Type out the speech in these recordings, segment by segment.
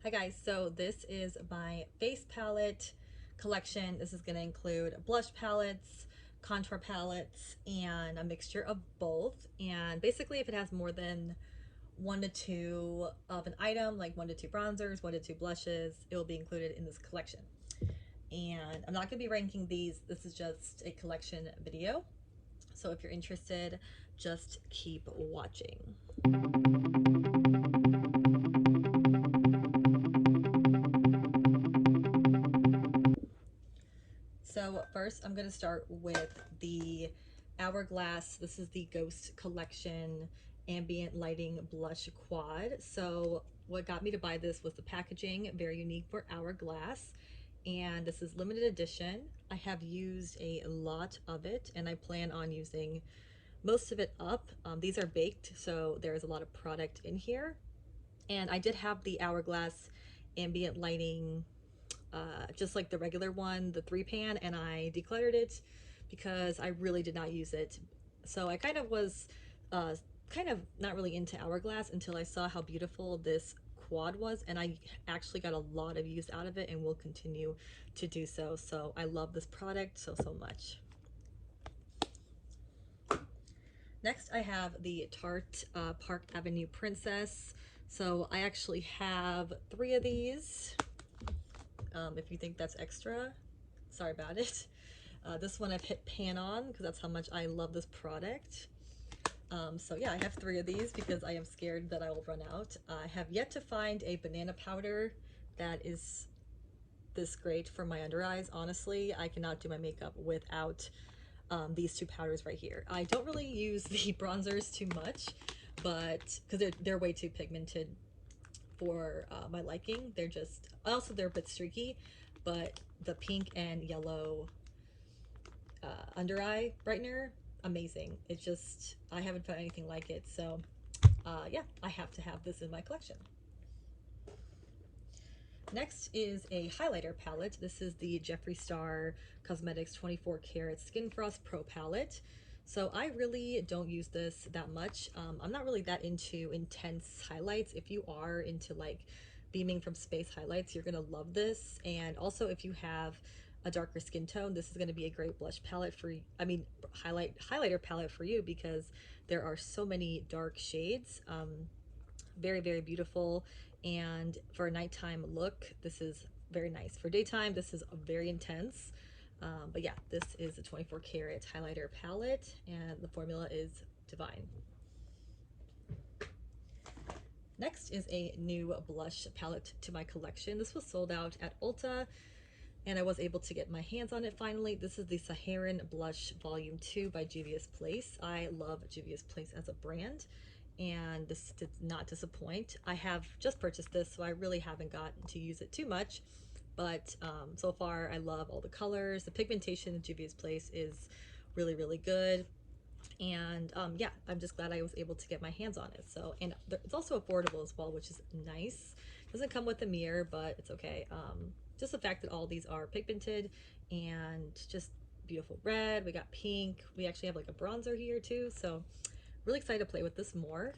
Hi guys, so this is my face palette collection. This is going to include blush palettes, contour palettes, and a mixture of both. And basically if it has more than one to two of an item, like one to two bronzers, one to two blushes, it will be included in this collection. And I'm not going to be ranking these. This is just a collection video. So if you're interested, just keep watching. So first I'm going to start with the Hourglass. This is the Ghost Collection Ambient Lighting Blush Quad. So what got me to buy this was the packaging, very unique for Hourglass. And this is limited edition. I have used a lot of it and I plan on using most of it up. These are baked, so there's a lot of product in here. And I did have the Hourglass ambient lighting just like the regular one, the 3-pan, and I decluttered it because I really did not use it. So I kind of was uh, kind of not really into Hourglass until I saw how beautiful this quad was, and I actually got a lot of use out of it and will continue to do so. So I love this product so much. Next I have the Tarte Park Avenue Princess. So I actually have 3 of these. If you think that's extra, sorry about it. This one I've hit pan on because that's how much I love this product. So yeah, I have 3 of these because I am scared that I will run out. I have yet to find a banana powder that is this great for my under eyes. Honestly, I cannot do my makeup without these 2 powders right here. I don't really use the bronzers too much, but because they're way too pigmented for my liking. They're just, also they're a bit streaky, but the pink and yellow under eye brightener, amazing. It's just, I haven't found anything like it. So yeah, I have to have this in my collection. Next is a highlighter palette. This is the Jeffree Star Cosmetics 24 Karat Skin Frost Pro palette. So I really don't use this that much. I'm not really that into intense highlights. If you are into like beaming from space highlights, you're gonna love this. And also if you have a darker skin tone, this is going to be a great blush palette for, I mean, highlighter palette for you, because there are so many dark shades. Very beautiful. And for a nighttime look, this is very nice. For daytime, this is very intense. But yeah, this is a 24 karat highlighter palette, and the formula is divine. Next is a new blush palette to my collection. This was sold out at Ulta, and I was able to get my hands on it finally. This is the Saharan Blush Volume 2 by Juvia's Place. I love Juvia's Place as a brand, and this did not disappoint. I have just purchased this, so I really haven't gotten to use it too much, but so far I love all the colors. The pigmentation in Juvia's Place is really good, and yeah, I'm just glad I was able to get my hands on it. So, and it's also affordable as well, which is nice. Doesn't come with a mirror, but it's okay. Just the fact that all these are pigmented and just beautiful red. We got pink. We actually have like a bronzer here too, so really excited to play with this more.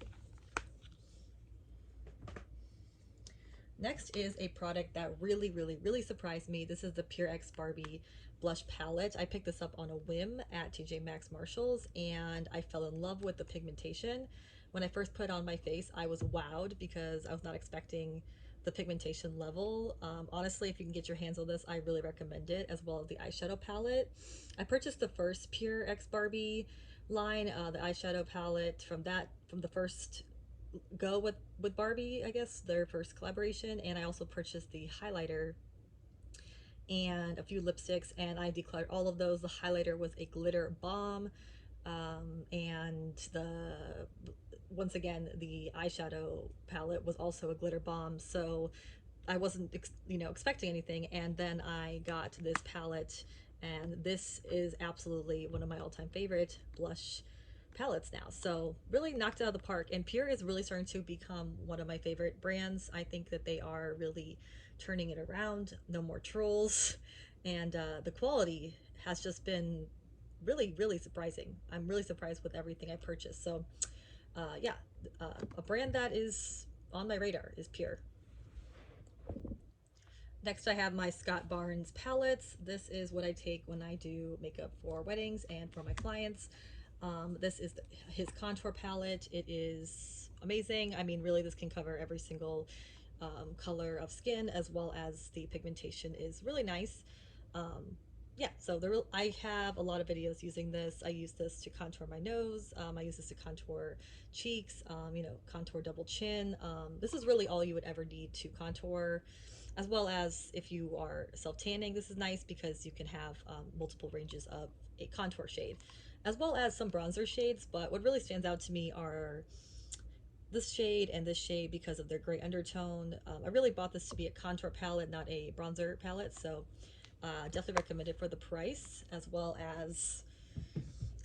Next is a product that really surprised me. This is the Pure X Barbie blush palette. I picked this up on a whim at TJ Maxx Marshalls, and I fell in love with the pigmentation. When I first put it on my face, I was wowed because I was not expecting the pigmentation level. Honestly, if you can get your hands on this, I really recommend it, as well as the eyeshadow palette. I purchased the first Pure X Barbie line, the eyeshadow palette from the first go with Barbie, I guess, their first collaboration. And I also purchased the highlighter and a few lipsticks, and I decluttered all of those. The highlighter was a glitter bomb, and the once again the eyeshadow palette was also a glitter bomb. So I wasn't expecting anything, and then I got this palette, and this is absolutely one of my all-time favorite blush palettes now. So really knocked it out of the park, and Pure is really starting to become one of my favorite brands. I think that they are really turning it around. No more trolls, and the quality has just been really surprising. I'm really surprised with everything I purchased. So yeah, a brand that is on my radar is Pure. Next, I have my Scott Barnes palettes. This is what I take when I do makeup for weddings and for my clients. This is his contour palette. It is amazing. I mean, really, this can cover every single color of skin, as well as the pigmentation is really nice. Yeah, so I have a lot of videos using this. I use this to contour my nose. I use this to contour cheeks, contour double chin. This is really all you would ever need to contour, as well as if you are self-tanning. This is nice because you can have multiple ranges of a contour shade, as well as some bronzer shades. But what really stands out to me are this shade and this shade because of their gray undertone. I really bought this to be a contour palette, not a bronzer palette, so definitely recommend it for the price, as well as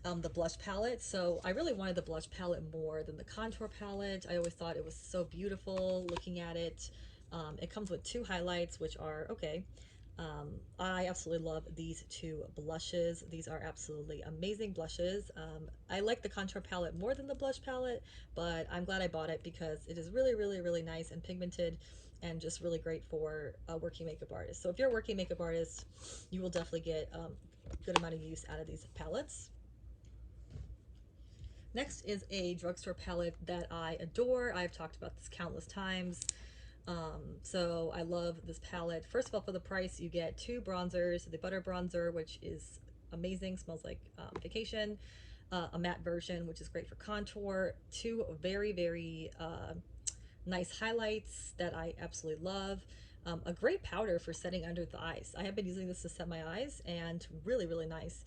the blush palette. So I really wanted the blush palette more than the contour palette. I always thought it was so beautiful looking at it. It comes with two highlights, which are okay. I absolutely love these two blushes. These are absolutely amazing blushes. I like the contour palette more than the blush palette, but I'm glad I bought it because it is really, really, really nice and pigmented and just really great for a working makeup artist. So if you're a working makeup artist, you will definitely get a good amount of use out of these palettes. Next is a drugstore palette that I adore. I've talked about this countless times. So I love this palette. First of all, for the price, you get two bronzers. The butter bronzer, which is amazing, smells like vacation. A matte version, which is great for contour. Two very, very nice highlights that I absolutely love. A great powder for setting under the eyes. I have been using this to set my eyes, and really, really nice.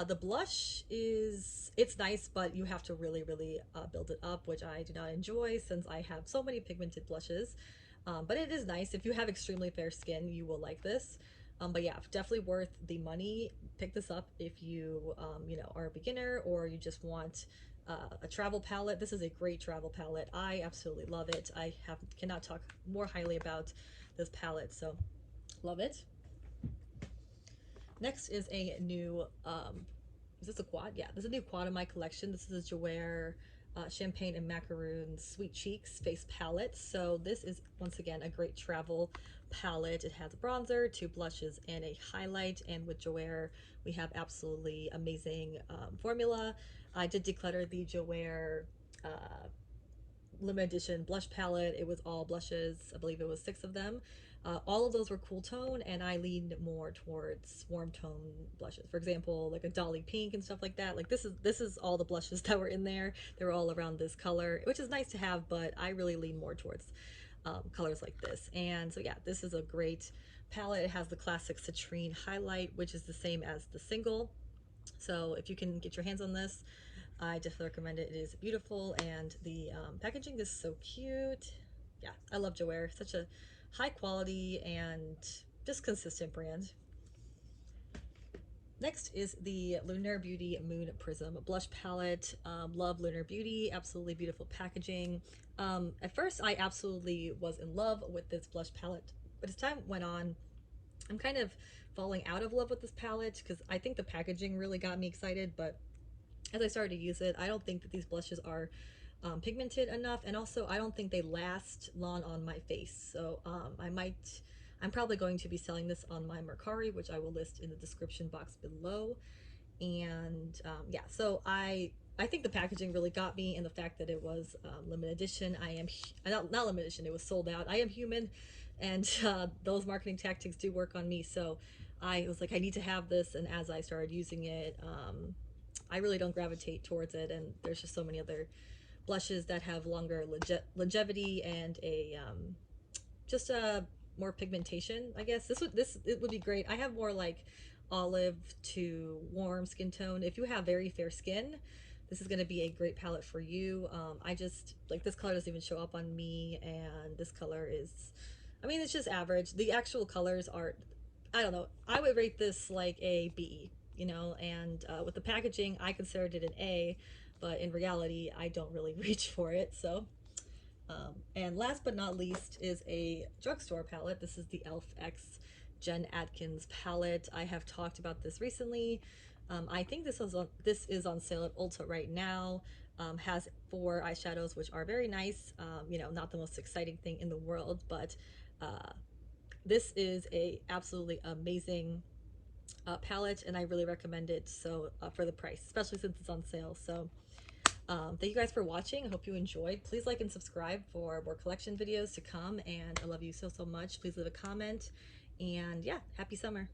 The blush it's nice, but you have to really, really build it up, which I do not enjoy since I have so many pigmented blushes. But it is nice. If you have extremely fair skin, you will like this. But yeah, definitely worth the money. Pick this up if you, are a beginner or you just want a travel palette. This is a great travel palette. I absolutely love it. Cannot talk more highly about this palette, so love it. Next is a new, is this a quad? Yeah, this is a new quad in my collection. This is a Jouer Champagne and Macaroons Sweet Cheeks face palette. So this is, once again, a great travel palette. It has a bronzer, two blushes, and a highlight. And with Jouer, we have absolutely amazing formula. I did declutter the Jouer limited edition blush palette. It was all blushes. I believe it was 6 of them. All of those were cool tone, and I leaned more towards warm tone blushes. For example, like a Dolly Pink and stuff like that. Like this is all the blushes that were in there. They were all around this color, which is nice to have, but I really lean more towards colors like this. And so yeah, this is a great palette. It has the classic citrine highlight, which is the same as the single. So if you can get your hands on this, I definitely recommend it. It is beautiful, and the packaging is so cute. Yeah, I love Jouer. Such a high quality and just consistent brand. Next is the Lunar Beauty Moon Prism blush palette. Love Lunar Beauty, absolutely beautiful packaging. At first, I absolutely was in love with this blush palette, but as time went on, I'm kind of falling out of love with this palette because I think the packaging really got me excited, but as I started to use it, I don't think that these blushes are pigmented enough, and also I don't think they last long on my face. So I'm probably going to be selling this on my Mercari, which I will list in the description box below. And yeah, so I think the packaging really got me, and the fact that it was limited edition. I am not limited edition; it was sold out. I am human, and those marketing tactics do work on me. So I was like, I need to have this, and as I started using it, I really don't gravitate towards it, and there's just so many other blushes that have longer longevity and a just a more pigmentation. I guess this it would be great. I have more like olive to warm skin tone. If you have very fair skin, this is going to be a great palette for you. I just like this color doesn't even show up on me, and this color is, I mean, it's just average. The actual colors are, I don't know. I would rate this like a B, and with the packaging, I considered it an A, but in reality, I don't really reach for it. So and last but not least is a drugstore palette. This is the e.l.f. X Jen Atkins palette. I have talked about this recently. I think this is on sale at Ulta right now. Has 4 eyeshadows, which are very nice. Not the most exciting thing in the world, but this is a absolutely amazing palette, and I really recommend it. So for the price, especially since it's on sale. So thank you guys for watching. I hope you enjoyed. Please like and subscribe for more collection videos to come, and I love you so much. Please leave a comment, and yeah, happy summer.